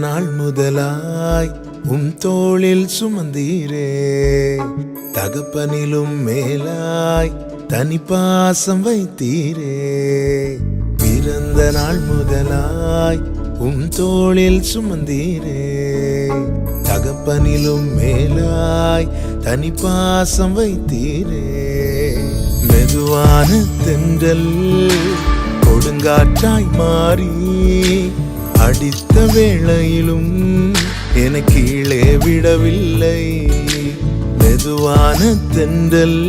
நாள் முதலாய் தோளில் சுமந்தீரே, தகப்பனிலும் மேலாய் தனிப்பாசம் வைத்தீரே. பிறந்த நாள் முதலாய் தோளில் சுமந்தீரே, தகப்பனிலும் மேலாய் தனிப்பாசம் வைத்தீரே. மெதுவான தென்றல் கொடுங்காற்றாய் மாறி அடித்த வேளையிலும் என கீழே விடவில்லை. மெதுவான தென்றல்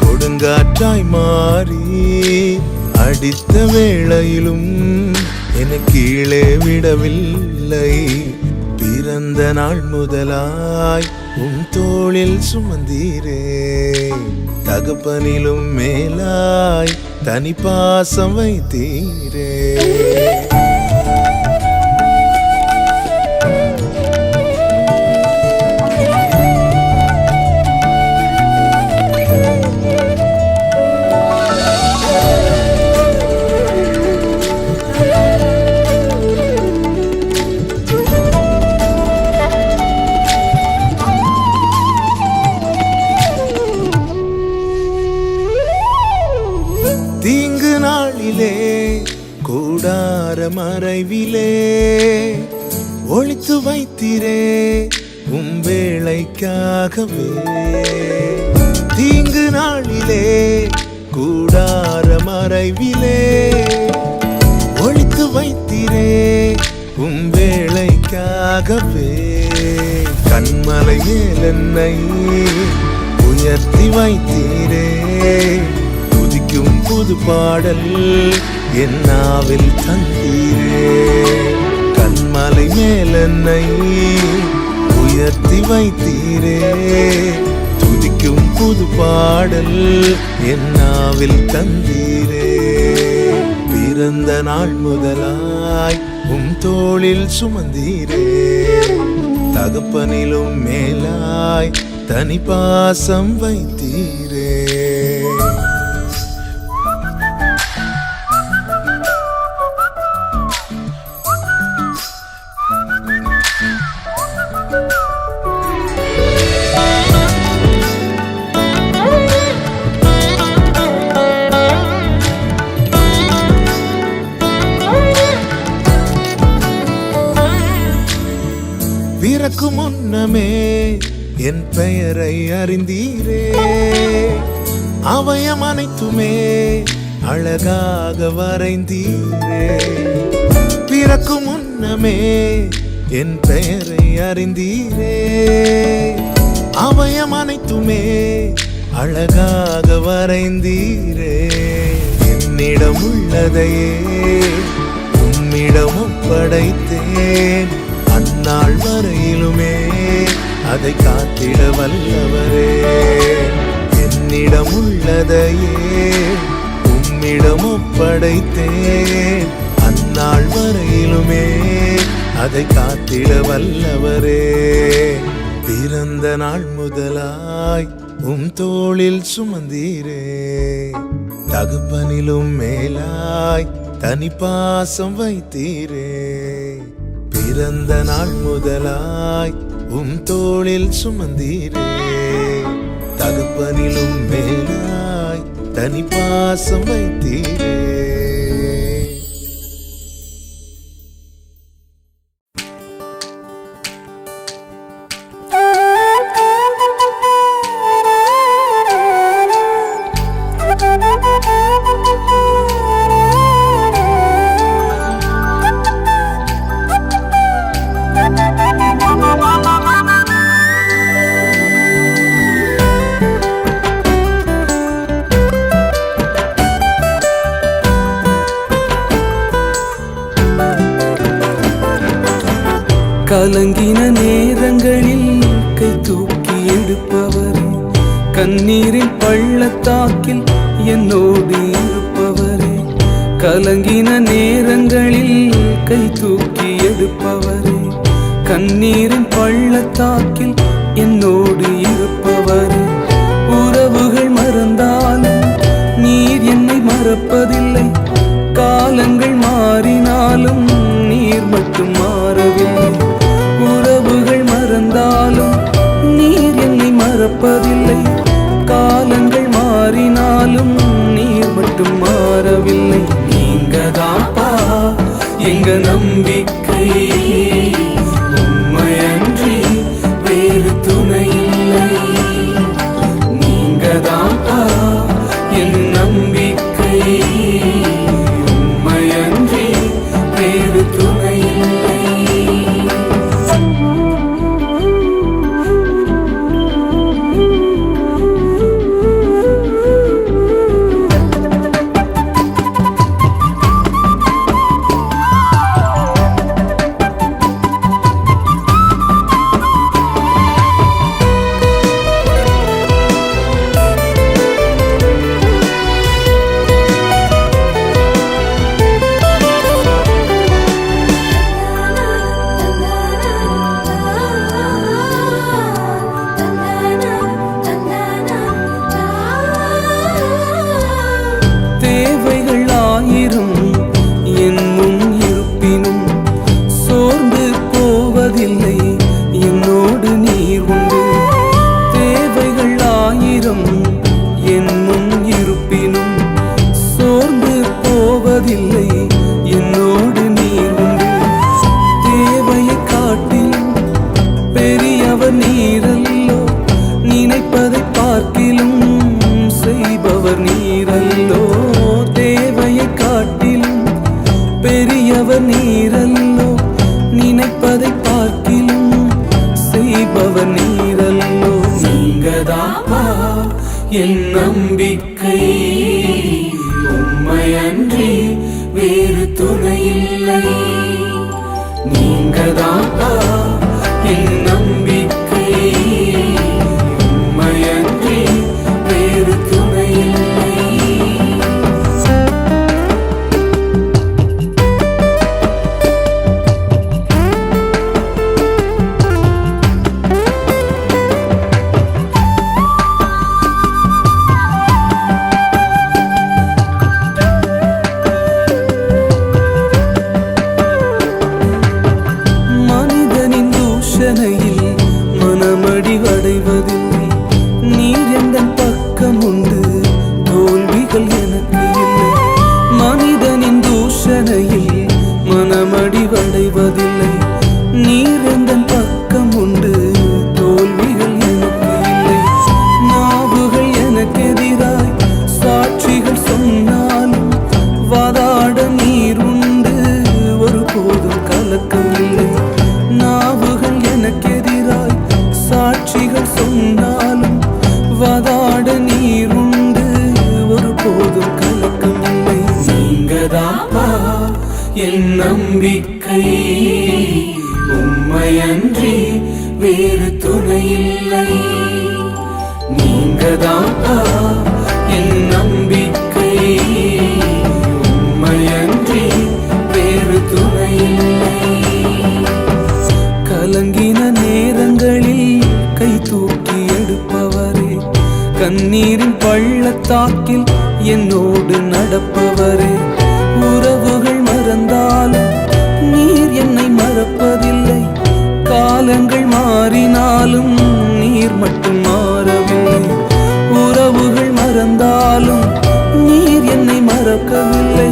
கொடுங்காற்றாய் மாறி அடித்த வேளையிலும் என கீழே விடவில்லை. பிறந்த நாள் முதலாய் தோளில் சுமந்தீரே, தகப்பனிலும் மேலாய் தனிப்பாசம் வைத்தீரே. தீங்கு நாளிலே கூடார மறைவிலே ஒளித்து வைத்தீரே வேளைக்காகவே. தீங்கு நாளிலே கூடார மறைவிலே ஒளித்து வைத்தீரே வேளைக்காகவே. கண்மலை மேல் என்னை உயர்த்தி வைத்தீரே, துதிக்கும் புது பாடல் என் நாவில் தந்தீரே. கண்மலை மேல் என்னை உயர்த்தி வைத்தீரே, துதிக்கும் புது பாடல் என் நாவில் தந்தீரே. பிறந்த நாள் முதலாய் தோளில் சுமந்தீரே, தகப்பனிலும் மேலாய் தனிப்பாசம் வைத்தீரே. பிறக்கு முன்னமே என் பெயரை அறிந்தீரே, அவயம் அனைத்துமே அழகாக வரைந்தீரே. பிறக்கு முன்னமே என் பெயரை அறிந்தீரே, அவயம் அனைத்துமே அழகாக வரைந்தீரே. என்னிடம் உள்ளதையே உம்மிடம் ஒப்படைத்தேன், அந்நாள் வரையிலுமே அதை காத்திட வல்லவரே. என்னிடம் உள்ளதையே உம்மிடம் ஒப்படைத்தேன், அந்நாள் வரையிலுமே அதை காத்திட வல்லவரே. பிறந்த நாள் முதலாய் தோளில் சுமந்தீரே, தகப்பனிலும் மேலாய் தனிப்பாசம் வைத்தீரே. பிறந்த நாள் முதலாய் தோளில் சுமந்தீரே, தகப்பனிலும் மேலாய் தனிப்பாசம் வைத்தீரே. கலங்கின நேரங்களில் கை தூக்கி எடுப்பவரே, கண்ணீரின் பள்ளத்தாக்கில் என்னோடு இருப்பவரே. கலங்கின நேரங்களில் கை தூக்கி எடுப்பவரே, கண்ணீரின் பள்ளத்தாக்கில் என்னோடு இருப்பவரே. உறவுகள் மறந்தாலும் நீர் என்னை மறப்பதில்லை, காலங்கள் மாறினாலும் நீர் மட்டும் மாறவில்லை. பெரியவர் நீரல்லோ, நினைப்பதை பார்க்கிலும் செய்பவர் நீரல்லோ. தேவையை காட்டிலும் பெரியவர் நீரல்லோ, நினைப்பதை பார்க்கிலும் செய்பவர் நீரல்லோ. நீங்கதாப்பா என் நம்பிக்கை, உம்மையன்றி வேறு துணையில்லை. நீங்கதாப்பா என் நம்பிக்கை, உம்மையன்றி வேறு துணையில்லை. மனிதனின் தூஷணையில் மனமடிவடைவதில்லை. நீர் எந்தன் பக்கம் உண்டு, தோல்விகள் எனக்கு இல்லை. மனிதனின் தூஷணையில் மனமடிவடைவதில்லை. நீர் எந்தன் பக்கம் உண்டு, தோல்விகள் எனக்கு இல்லை. நாவுகள் எனக்கு எதிராய் சாட்சிகள் சொன்னாலும் வாதாட நீர் உண்டு, ஒருபோதும் கலக்கம் இல்லை. நாவுகள் எனக்கு எதிராய் சாட்சிகள் சொன்னாலும் வாதாட நீர் உண்டு, ஒருபோதும் கலக்கம் இல்லை. நீங்கதாப்பா என் நம்பிக்கை, உம்மையன்றி வேறு துணையில்லை. நீங்கதாப்பா என் நம்பிக்கை, உம்மையன்றி வேறு துணையில்லை. கலங்கின நேரங்களில் கை தூக்கி எடுப்பவரே, கண்ணீரின் பள்ளத்தாக்கில் என்னோடு நடப்பவரே. உறவுகள் மறந்தாலும் நீர் என்னை மறப்பதில்லை. காலங்கள் மாறினாலும் நீர் மட்டும் மாறவில்லை. உறவுகள் மறந்தாலும் நீர் என்னை மறக்கவில்லை.